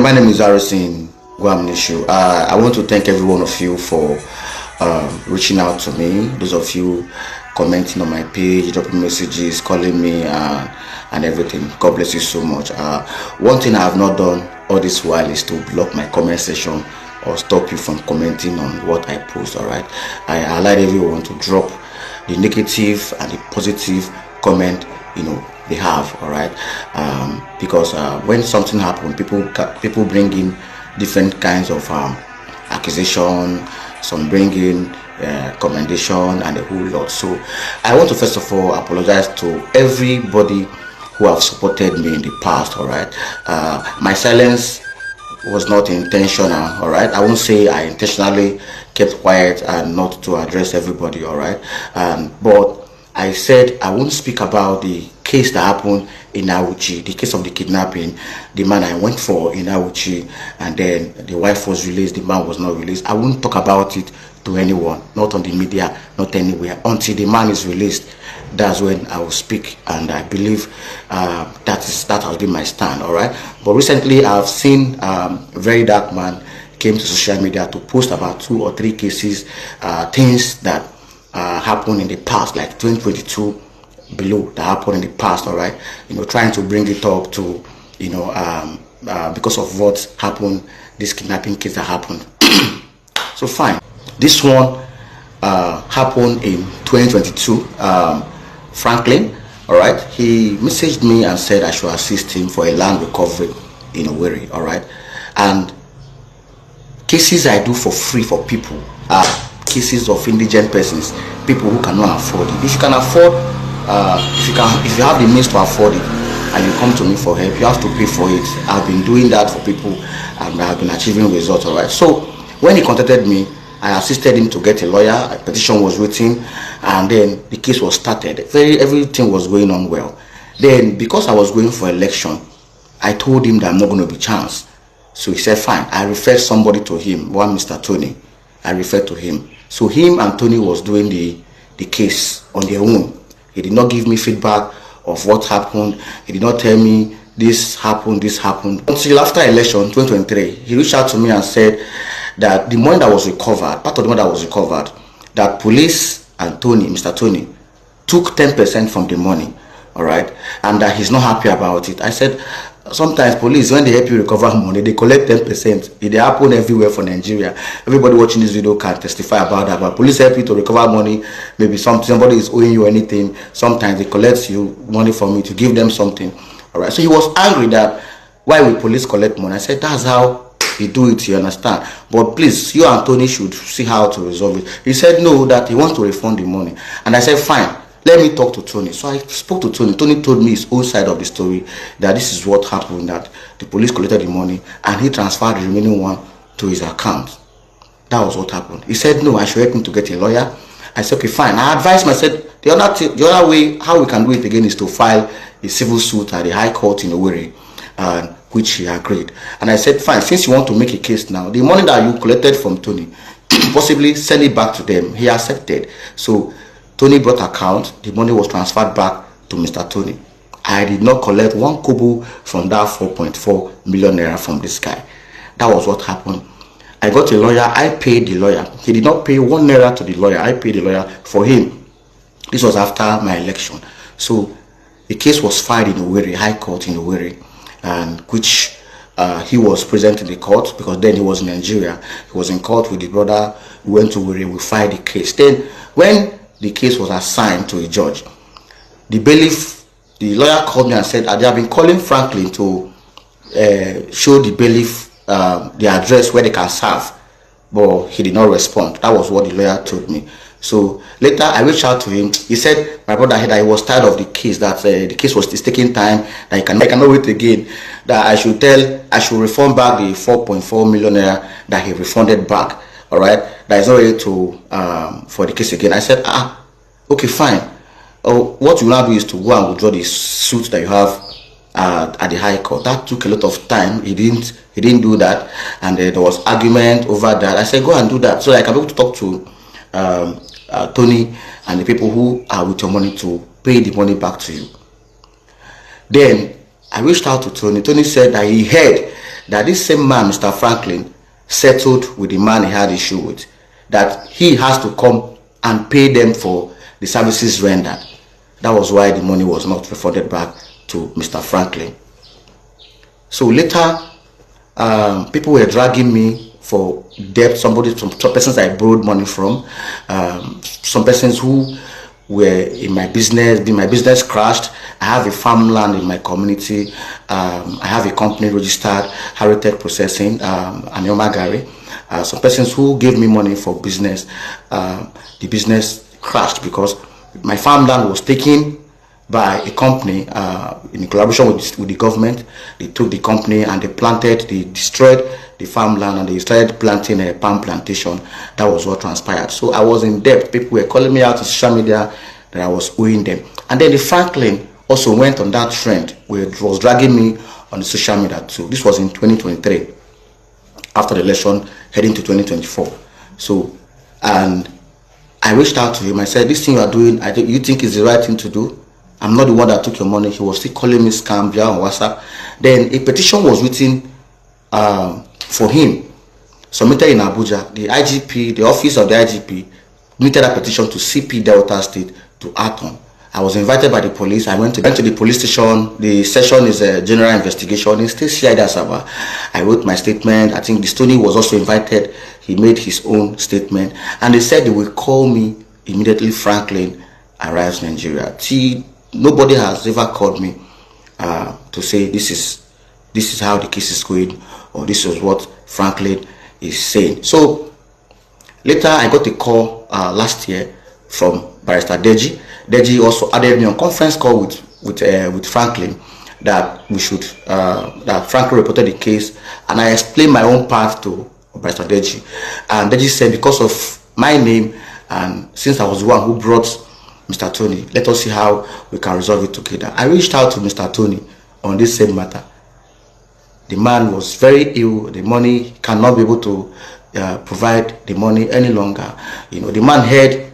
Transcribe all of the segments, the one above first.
My name is Harrison Gwamnishu. I want to thank every one of you for reaching out to me. Those of you commenting on my page, dropping messages, calling me, and everything. God bless you so much. One thing I have not done all this while is to block my comment section or stop you from commenting on what I post. All right, I allow everyone to drop the negative and the positive comment they have. All right, because when something happens, people bring in different kinds of accusation, some bring in commendation and a whole lot. So I want to first of all apologize to everybody who have supported me in the past. All right, my silence was not intentional. All right, I won't say I intentionally kept quiet and not to address everybody. All right, but I said I won't speak about the case that happened in Auchi, the case of the kidnapping, the man I went for in Auchi, and then the wife was released, the man was not released. I won't talk about it to anyone, not on the media, not anywhere, until the man is released. That's when I will speak, and I believe that has been my stand. All right, but recently I've seen a very dark man came to social media to post about 2 or 3 cases, things that happened in the past, like 2022 below, that happened in the past. All right, trying to bring it up to because of what happened, this kidnapping case that happened. So fine, this one happened in 2022. Franklin, all right, he messaged me and said I should assist him for a land recovery in Owerri. All right, and cases I do for free for people are cases of indigent persons, people who cannot afford it. If you can afford, if you have the means to afford it, and you come to me for help, you have to pay for it. I've been doing that for people, and I've been achieving results. All right. So when he contacted me, I assisted him to get a lawyer. A petition was written, and then the case was started. Everything was going on well. Then, because I was going for election, I told him that I'm not going to be chanced. So he said, fine. I referred somebody to him, one Mr. Tony. I referred to him. So him and Tony was doing the case on their own. He did not give me feedback of what happened. He did not tell me this happened. Until after election 2023, he reached out to me and said that the money that was recovered, part of the money that was recovered, that police and Tony, Mr. Tony, took 10% from the money. All right, and that he's not happy about it. I said, sometimes police, when they help you recover money, they collect 10%. It happens everywhere for Nigeria. Everybody watching this video can testify about that. But police help you to recover money. Maybe somebody is owing you anything. Sometimes they collect you money from you to give them something. All right. So he was angry that why will police collect money? I said, that's how they do it. You understand? But please, you and Tony should see how to resolve it. He said no, that he wants to refund the money. And I said, fine. Let me talk to Tony. So I spoke to Tony. Tony told me his own side of the story, that this is what happened, that the police collected the money and he transferred the remaining one to his account. That was what happened. He said, no, I should help him to get a lawyer. I said, okay, fine. I advised him. I said, the other way, how we can do it again is to file a civil suit at the High Court in Owerri, which he agreed. And I said, fine, since you want to make a case now, the money that you collected from Tony, possibly send it back to them. He accepted. So Tony brought account, the money was transferred back to Mr. Tony. I did not collect 1 kobo from that 4.4 million naira from this guy. That was what happened. I got a lawyer, I paid the lawyer. He did not pay 1 naira to the lawyer, I paid the lawyer for him. This was after my election. So the case was filed in Owerri, High Court in Owerri, and which he was present in the court, because then he was in Nigeria. He was in court with his brother. We went to Owerri, we filed the case. Then when the case was assigned to a judge, the lawyer called me and said, they have been calling Franklin to show the bailiff the address where they can serve, but he did not respond. That was what the lawyer told me. So later I reached out to him. He said, my brother, that he was tired of the case, that the case was taking time, that he cannot wait again, that I should refund back the 4.4 million naira that he refunded back. All right, that is not ready to for the case again. I said, okay, fine. What you now do is to go and withdraw the suit that you have at the High Court. That took a lot of time. He didn't do that, and there was argument over that. I said, go and do that so I can be able to talk to Tony and the people who are with your money to pay the money back to you. Then I reached out to Tony. Tony said that he heard that this same man, Mr. Franklin, settled with the man he had issue with, that he has to come and pay them for the services rendered. That was why the money was not refunded back to Mr. Franklin. So later, people were dragging me for debt. Some persons I borrowed money from, some persons who were in my business crashed. I have a farmland in my community. I have a company registered, Heritage Processing, Anioma Gary. Some persons who gave me money for business, the business crashed because my farmland was taken by a company in collaboration with the government. They took the company and they destroyed the farmland, and they started planting a palm plantation. That was what transpired. So I was in debt. People were calling me out on social media that I was owing them. And then the Franklin also went on that trend where it was dragging me on the social media too. This was in 2023, after the election, heading to 2024. So, and I reached out to him. I said, this thing you are doing, you think is the right thing to do? I'm not the one that took your money. He was still calling me scam via on WhatsApp. Then a petition was written for him, submitted in Abuja. The IGP, the office of the IGP, submitted a petition to CP Delta State to act on. I was invited by the police. I went to the police station. The session is a general investigation. It's still CID Asaba. I wrote my statement. I think the Stony was also invited. He made his own statement. And they said they will call me immediately Franklin arrives Nigeria. See, nobody has ever called me to say this is how the case is going, or this is what Franklin is saying. So later I got a call last year from Barrister Deji. Deji also added me on conference call with Franklin that that Franklin reported the case, and I explained my own part to Barrister Deji. And Deji said, because of my name, and since I was the one who brought Mr. Tony, let us see how we can resolve it together. I reached out to Mr. Tony on this same matter. The man was very ill. The money cannot be able to provide the money any longer. You know, the man heard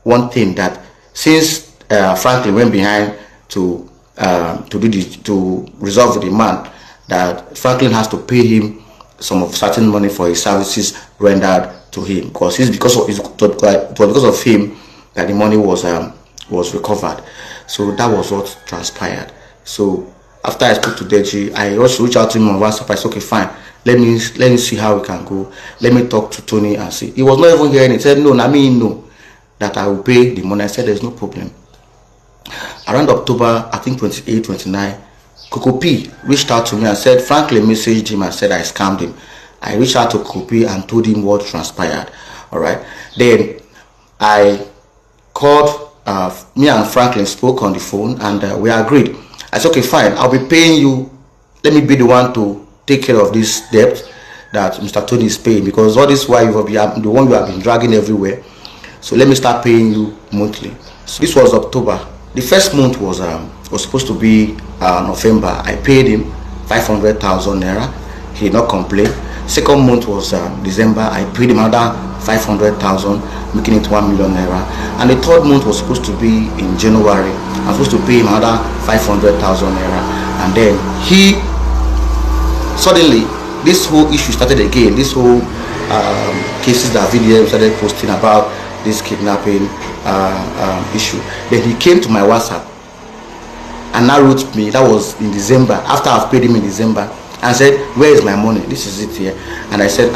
one thing, that since Franklin went behind to resolve with the man, that Franklin has to pay him some of certain money for his services rendered to him, because it was because of him that the money was recovered. So that was what transpired. So after I spoke to Deji, I also reached out to him on WhatsApp. I said, okay, fine, let me see how we can go. Let me talk to Tony and see. He was not even hearing it. He said, no, I mean, no, that I will pay the money. I said, there's no problem. Around October, I think 28, 29, Coco P reached out to me and said, Franklin messaged him and said I scammed him. I reached out to Coco P and told him what transpired. All right. Then I called, me and Franklin spoke on the phone, and we agreed. I said, okay, fine, I'll be paying you. Let me be the one to take care of this debt that Mr. Tony is paying, because all this while you have been the one you have been dragging everywhere. So let me start paying you monthly. So this was October. The first month was supposed to be November. I paid him 500,000 naira. He did not complain. Second month was December. I paid him another 500,000, making it 1 million naira. And the third month was supposed to be in January. I was supposed to pay him another 500,000 naira. And then suddenly this whole issue started again. This whole cases that VDM started posting about this kidnapping issue. Then he came to my WhatsApp and now wrote me. That was in December, after I've paid him in December, and said, where is my money? This is it here. And I said,